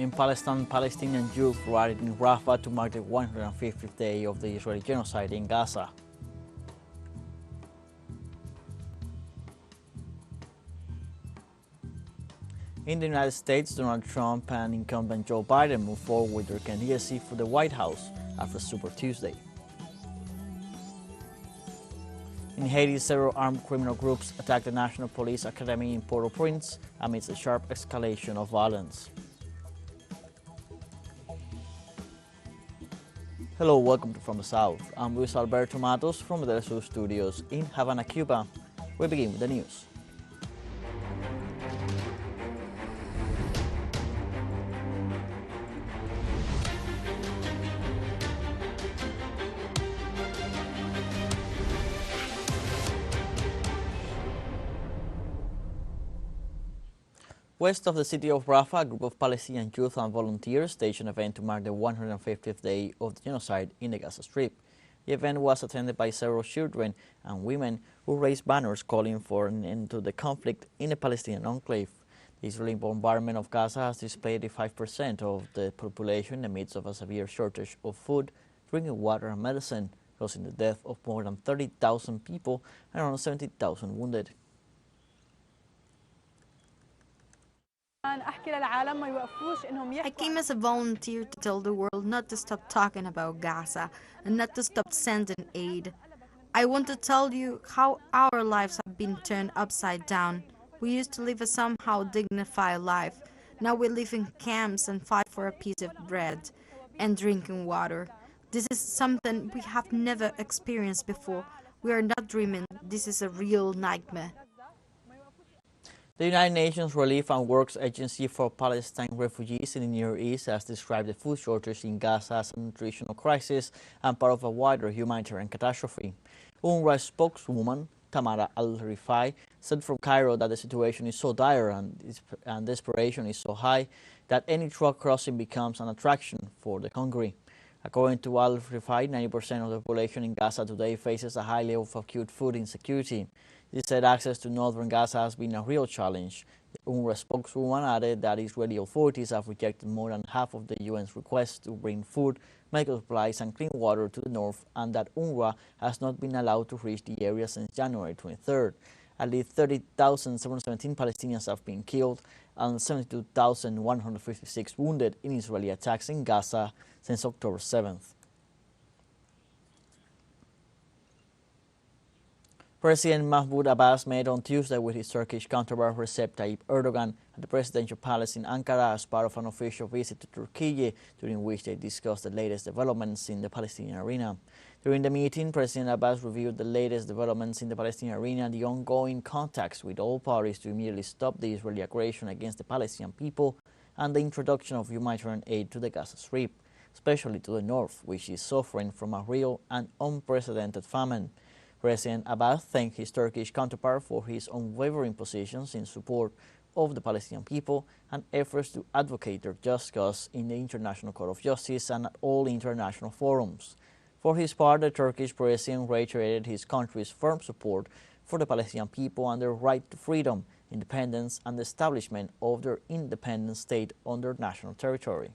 In Palestine, Palestinian youth rallied in Rafah to mark the 150th day of the Israeli genocide in Gaza. In the United States, Donald Trump and incumbent Joe Biden moved forward with their candidacy for the White House after Super Tuesday. In Haiti, several armed criminal groups attacked the National Police Academy in Port-au-Prince amidst a sharp escalation of violence. Hello, welcome to From the South. I'm Luis Alberto Matos from the TeleSUR studios in Havana, Cuba. We begin with the news. West of the city of Rafah, a group of Palestinian youth and volunteers staged an event to mark the 150th day of the genocide in the Gaza Strip. The event was attended by several children and women who raised banners calling for an end to the conflict in the Palestinian enclave. The Israeli bombardment of Gaza has displaced 5% of the population in the midst of a severe shortage of food, drinking water and medicine, causing the death of more than 30,000 people and around 70,000 wounded. I came as a volunteer to tell the world not to stop talking about Gaza and not to stop sending aid. I want to tell you how our lives have been turned upside down. We used to live a somehow dignified life. Now we live in camps and fight for a piece of bread and drinking water. This is something we have never experienced before. We are not dreaming. This is a real nightmare. The United Nations Relief and Works Agency for Palestine refugees in the Near East has described the food shortage in Gaza as a nutritional crisis and part of a wider humanitarian catastrophe. UNRWA spokeswoman Tamara Al-Rifai said from Cairo that the situation is so dire and desperation is so high that any truck crossing becomes an attraction for the hungry. According to Al-Rifai, 90% of the population in Gaza today faces a high level of acute food insecurity. She said access to northern Gaza has been a real challenge. The UNRWA spokeswoman added that Israeli authorities have rejected more than half of the UN's requests to bring food, medical supplies and clean water to the north, and that UNRWA has not been allowed to reach the area since January 23rd. At least 30,717 Palestinians have been killed and 72,156 wounded in Israeli attacks in Gaza since October 7th. President Mahmoud Abbas met on Tuesday with his Turkish counterpart Recep Tayyip Erdogan at the presidential palace in Ankara as part of an official visit to Turkey, during which they discussed the latest developments in the Palestinian arena. During the meeting, President Abbas reviewed the latest developments in the Palestinian arena and the ongoing contacts with all parties to immediately stop the Israeli aggression against the Palestinian people and the introduction of humanitarian aid to the Gaza Strip, especially to the north, which is suffering from a real and unprecedented famine. President Abbas thanked his Turkish counterpart for his unwavering positions in support of the Palestinian people and efforts to advocate their just cause in the International Court of Justice and at all international forums. For his part, the Turkish president reiterated his country's firm support for the Palestinian people and their right to freedom, independence, and the establishment of their independent state on their national territory.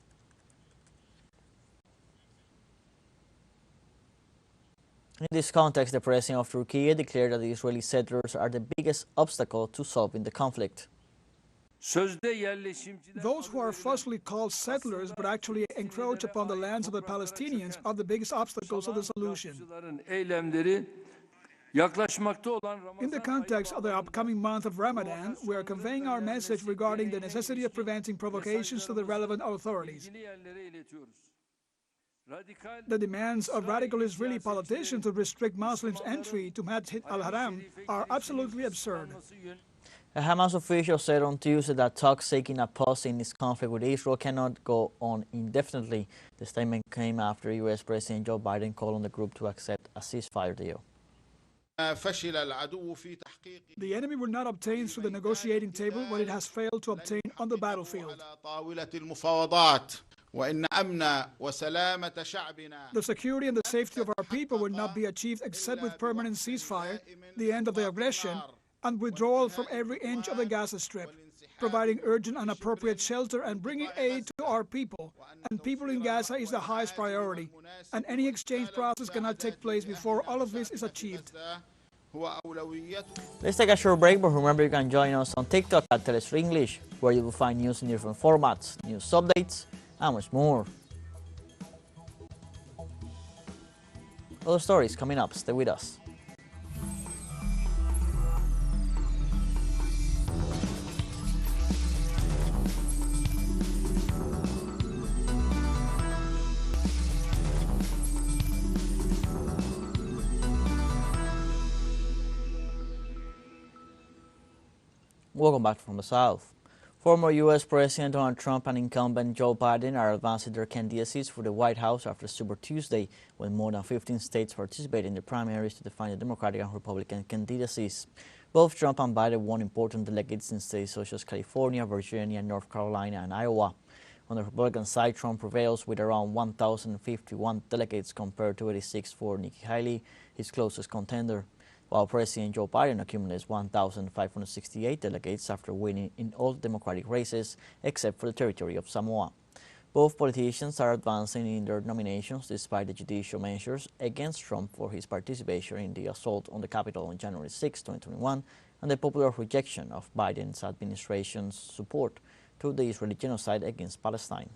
In this context, the president of Turkey declared that the Israeli settlers are the biggest obstacle to solving the conflict. Those who are falsely called settlers but actually encroach upon the lands of the Palestinians are the biggest obstacles of the solution. In the context of the upcoming month of Ramadan, we are conveying our message regarding the necessity of preventing provocations to the relevant authorities. The demands of radical Israeli politicians to restrict Muslims' entry to Masjid al-Haram are absolutely absurd. A Hamas official said on Tuesday that talks seeking a pause in its conflict with Israel cannot go on indefinitely. The statement came after U.S. President Joe Biden called on the group to accept a ceasefire deal. The enemy will not obtain through the negotiating table what it has failed to obtain on the battlefield. The security and the safety of our people will not be achieved except with permanent ceasefire, the end of the aggression, and withdrawal from every inch of the Gaza Strip, providing urgent and appropriate shelter and bringing aid to to our people, and people in Gaza is the highest priority, and any exchange process cannot take place before all of this is achieved. Let's take a short break, but remember you can join us on TikTok at TeleSUR English, where you will find news in different formats, news updates, and much more. Other stories coming up. Stay with us. Welcome back from the South. Former U.S. President Donald Trump and incumbent Joe Biden are advancing their candidacies for the White House after Super Tuesday, when more than 15 states participated in the primaries to define the Democratic and Republican candidacies. Both Trump and Biden won important delegates in states such as California, Virginia, North Carolina, and Iowa. On the Republican side, Trump prevails with around 1,051 delegates compared to 86 for Nikki Haley, his closest contender, while President Joe Biden accumulates 1,568 delegates after winning in all Democratic races except for the territory of Samoa. Both politicians are advancing in their nominations despite the judicial measures against Trump for his participation in the assault on the Capitol on January 6, 2021, and the popular rejection of Biden's administration's support to the Israeli genocide against Palestine.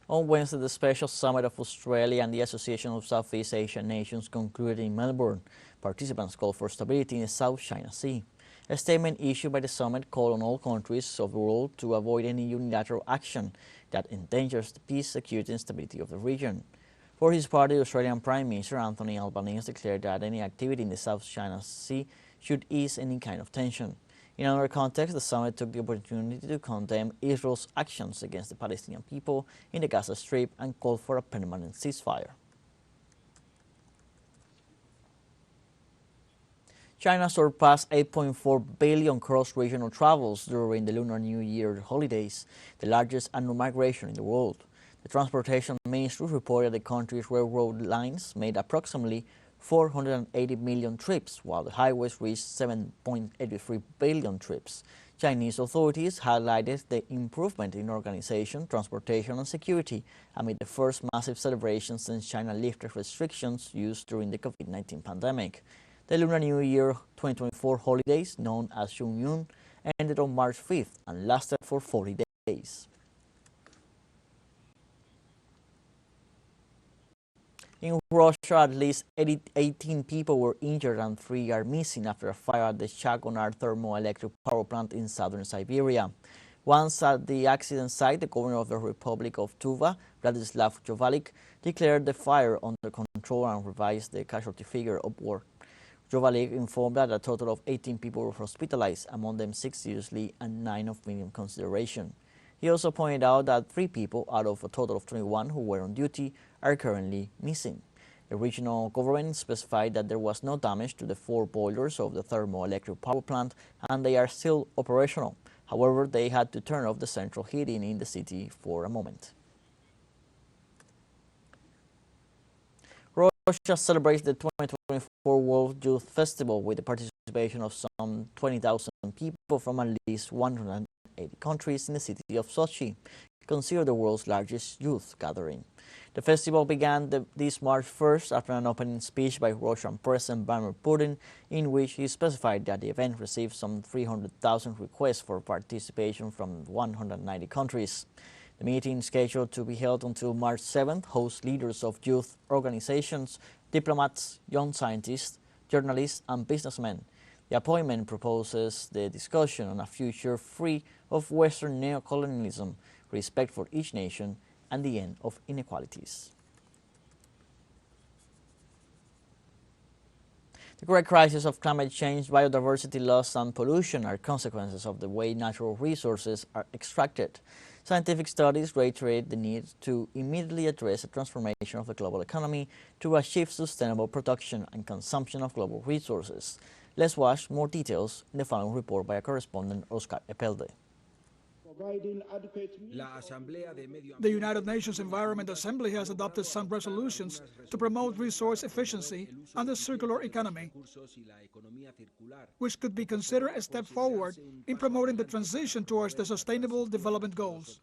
On Wednesday, the Special Summit of Australia and the Association of Southeast Asian Nations concluded in Melbourne. Participants called for stability in the South China Sea. A statement issued by the summit called on all countries of the world to avoid any unilateral action that endangers the peace, security and stability of the region. For his part, the Australian Prime Minister Anthony Albanese declared that any activity in the South China Sea should ease any kind of tension. In another context, the summit took the opportunity to condemn Israel's actions against the Palestinian people in the Gaza Strip and called for a permanent ceasefire. China surpassed 8.4 billion cross-regional travels during the Lunar New Year holidays, the largest annual migration in the world. The Transportation Ministry reported the country's railroad lines made approximately 480 million trips, while the highways reached 7.83 billion trips. Chinese authorities highlighted the improvement in organization, transportation and security amid the first massive celebration since China lifted restrictions used during the COVID-19 pandemic. The Lunar New Year 2024 holidays, known as Yun, ended on March 5th and lasted for 40 days. In Russia, at least 18 people were injured and 3 are missing after a fire at the Chagonar thermoelectric power plant in southern Siberia. Once at the accident site, the governor of the Republic of Tuva, Vladislav Jovalik, declared the fire under control and revised the casualty figure upward. Jovalik informed that a total of 18 people were hospitalized, among them 6 seriously and 9 of medium consideration. He also pointed out that 3 people out of a total of 21 who were on duty are currently missing. The regional government specified that there was no damage to the 4 boilers of the thermoelectric power plant and they are still operational. However, they had to turn off the central heating in the city for a moment. Russia celebrates the 2024 World Youth Festival with the participation of some 20,000 people from at least 180 countries in the city of Sochi, considered the world's largest youth gathering. The festival began this March 1st after an opening speech by Russian President Vladimir Putin, in which he specified that the event received some 300,000 requests for participation from 190 countries. The meeting, scheduled to be held until March 7th, hosts leaders of youth organizations, diplomats, young scientists, journalists, and businessmen. The appointment proposes the discussion on a future free of Western neocolonialism, respect for each nation, and the end of inequalities. The current crisis of climate change, biodiversity loss, and pollution are consequences of the way natural resources are extracted. Scientific studies reiterate the need to immediately address the transformation of the global economy to achieve sustainable production and consumption of global resources. Let's watch more details in the following report by our correspondent Oscar Epelde. The United Nations Environment Assembly has adopted some resolutions to promote resource efficiency and the circular economy, which could be considered a step forward in promoting the transition towards the Sustainable Development Goals.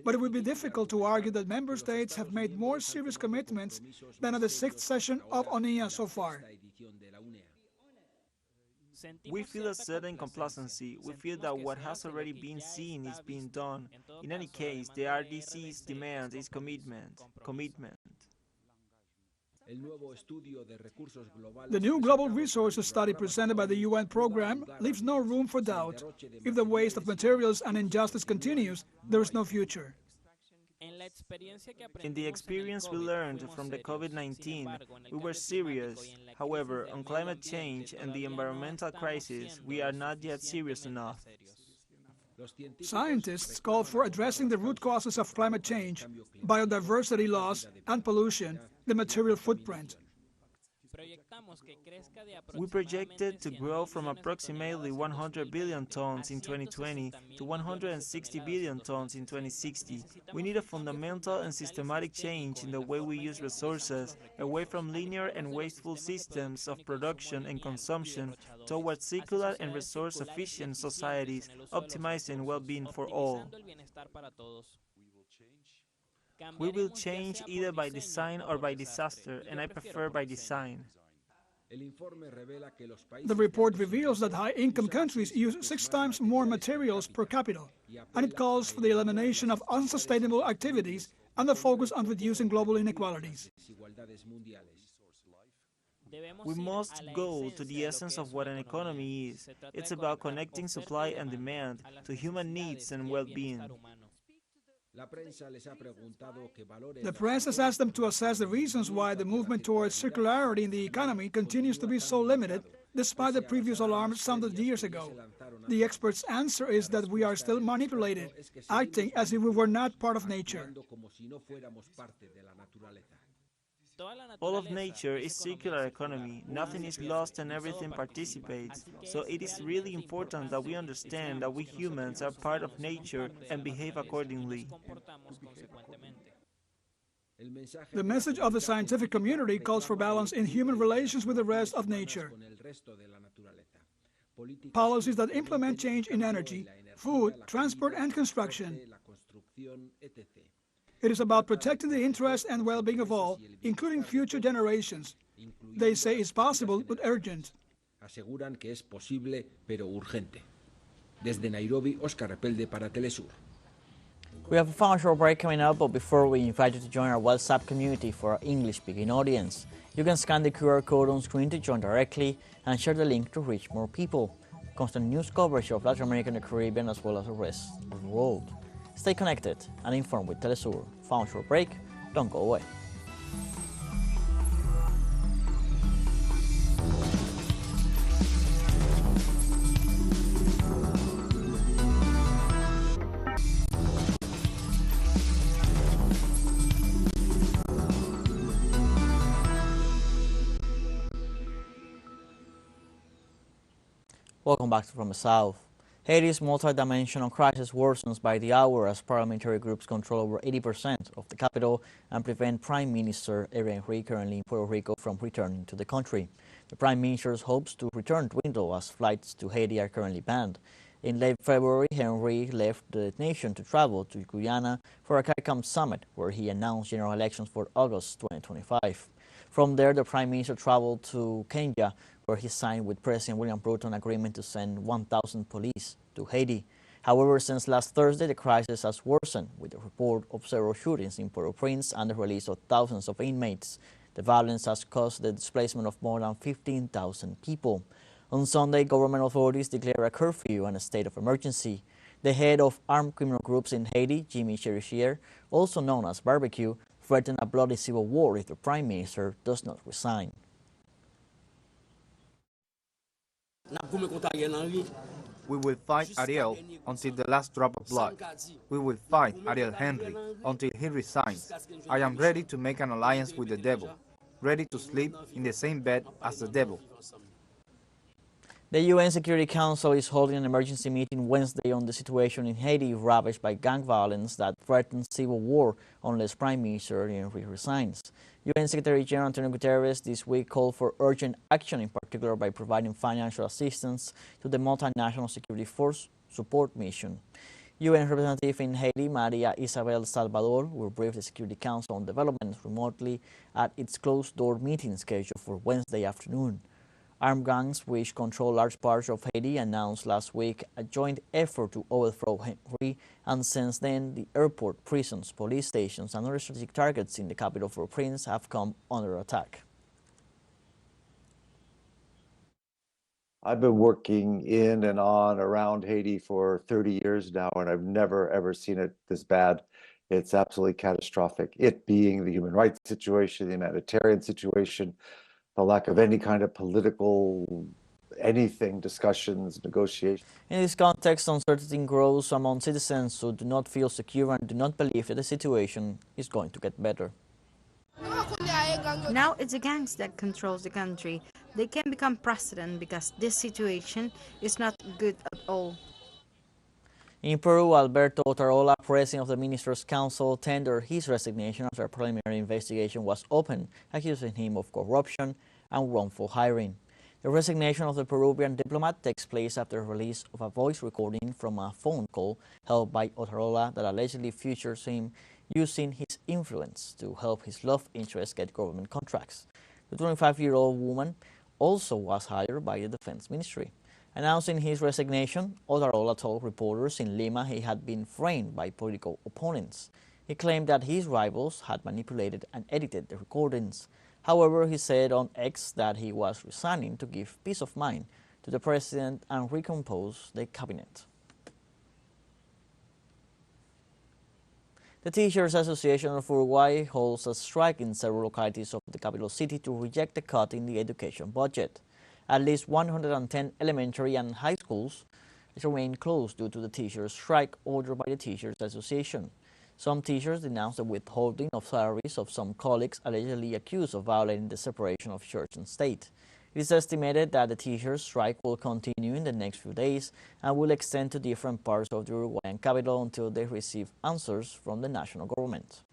But it would be difficult to argue that member states have made more serious commitments than at the 6th session of UNEA so far. We feel a certain complacency. We feel that what has already been seen is being done. In any case, the RDC's demand is commitment. The new global resources study presented by the UN program leaves no room for doubt. If the waste of materials and injustice continues, there is no future. In the experience we learned from the COVID-19, we were serious. However, on climate change and the environmental crisis, we are not yet serious enough. Scientists call for addressing the root causes of climate change, biodiversity loss, and pollution, the material footprint. We projected to grow from approximately 100 billion tons in 2020 to 160 billion tons in 2060. We need a fundamental and systematic change in the way we use resources, away from linear and wasteful systems of production and consumption towards circular and resource-efficient societies, optimizing well-being for all. We will change either by design or by disaster, and I prefer by design. The report reveals that high-income countries use 6 times more materials per capita, and it calls for the elimination of unsustainable activities and the focus on reducing global inequalities. We must go to the essence of what an economy is. It's about connecting supply and demand to human needs and well-being. The press has asked them to assess the reasons why the movement towards circularity in the economy continues to be so limited, despite the previous alarms sounded years ago. The experts' answer is that we are still manipulated, acting as if we were not part of nature. All of nature is circular economy. Nothing is lost and everything participates. So it is really important that we understand that we humans are part of nature and behave accordingly. The message of the scientific community calls for balance in human relations with the rest of nature. Policies that implement change in energy, food, transport, and construction. It is about protecting the interests and well-being of all, including future generations. They say it's possible, but urgent. Aseguran que es posible, pero urgente. Desde Nairobi, Oscar Repelde para TeleSUR. We have a final short break coming up, but before we invite you to join our WhatsApp community for our English-speaking audience. You can scan the QR code on screen to join directly and share the link to reach more people. Constant news coverage of Latin America and the Caribbean as well as the rest of the world. Stay connected and informed with TeleSUR. Final short break. Don't go away. Welcome back From the South. Haiti's multi-dimensional crisis worsens by the hour as paramilitary groups control over 80% of the capital and prevent Prime Minister Ariel Henry, currently in Puerto Rico, from returning to the country. The Prime Minister's hopes to return dwindle as flights to Haiti are currently banned. In late February, Henry left the nation to travel to Guyana for a CARICOM summit, where he announced general elections for August 2025. From there, the Prime Minister traveled to Kenya, where he signed with President William Ruto an agreement to send 1,000 police to Haiti. However, since last Thursday, the crisis has worsened with the report of several shootings in Port-au-Prince and the release of thousands of inmates. The violence has caused the displacement of more than 15,000 people. On Sunday, government authorities declared a curfew and a state of emergency. The head of armed criminal groups in Haiti, Jimmy Cherichier, also known as Barbecue, threatened a bloody civil war if the Prime Minister does not resign. We will fight Ariel until the last drop of blood. We will fight Ariel Henry until he resigns. I am ready to make an alliance with the devil, ready to sleep in the same bed as the devil. The UN Security Council is holding an emergency meeting Wednesday on the situation in Haiti ravaged by gang violence that threatens civil war unless Prime Minister Henry resigns. UN Secretary General Antonio Guterres this week called for urgent action, in particular by providing financial assistance to the multinational security force support mission. UN representative in Haiti, Maria Isabel Salvador, will brief the Security Council on developments remotely at its closed-door meeting scheduled for Wednesday afternoon. Armed gangs, which control large parts of Haiti, announced last week a joint effort to overthrow Henry, and since then, the airport, prisons, police stations, and other strategic targets in the capital Port-au-Prince have come under attack. I've been working in and on around Haiti for 30 years now, and I've never, ever seen it this bad. It's absolutely catastrophic. It being the human rights situation, the humanitarian situation, the lack of any kind of political anything, discussions, negotiations. In this context, uncertainty grows among citizens who do not feel secure and do not believe that the situation is going to get better. Now it's the gangs that controls the country. They can become president because this situation is not good at all. In Peru, Alberto Otarola, president of the Ministers' Council, tendered his resignation after a preliminary investigation was opened, accusing him of corruption and wrongful hiring. The resignation of the Peruvian diplomat takes place after the release of a voice recording from a phone call held by Otarola that allegedly features him using his influence to help his love interest get government contracts. The 25-year-old woman also was hired by the Defense Ministry. Announcing his resignation, Otarola told reporters in Lima he had been framed by political opponents. He claimed that his rivals had manipulated and edited the recordings. However, he said on X that he was resigning to give peace of mind to the president and recompose the cabinet. The Teachers Association of Uruguay holds a strike in several localities of the capital city to reject the cut in the education budget. At least 110 elementary and high schools remain closed due to the teachers' strike ordered by the Teachers Association. Some teachers denounced the withholding of salaries of some colleagues allegedly accused of violating the separation of church and state. It is estimated that the teachers' strike will continue in the next few days and will extend to different parts of the Uruguayan capital until they receive answers from the national government.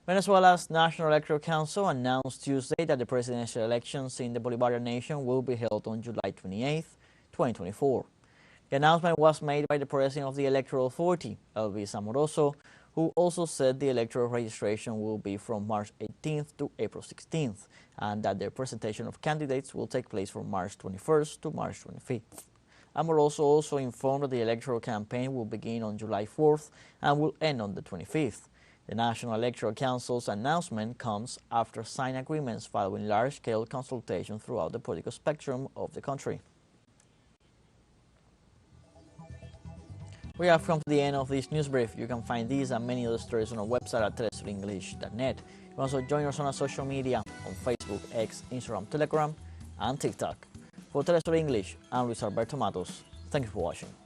Venezuela's National Electoral Council announced Tuesday that the presidential elections in the Bolivarian nation will be held on July 28, 2024. The announcement was made by the president of the Electoral Authority, Elvis Amoroso, who also said the electoral registration will be from March 18th to April 16th, and that the presentation of candidates will take place from March 21st to March 25th. Amoroso also informed that the electoral campaign will begin on July 4th and will end on the 25th. The National Electoral Council's announcement comes after signed agreements following large-scale consultation throughout the political spectrum of the country. We have come to the end of this news brief. You can find these and many other stories on our website at telesurenglish.net. You can also join us on our social media on Facebook, X, Instagram, Telegram, and TikTok. For TeleSUR English, I'm Luis Alberto Matos. Thank you for watching.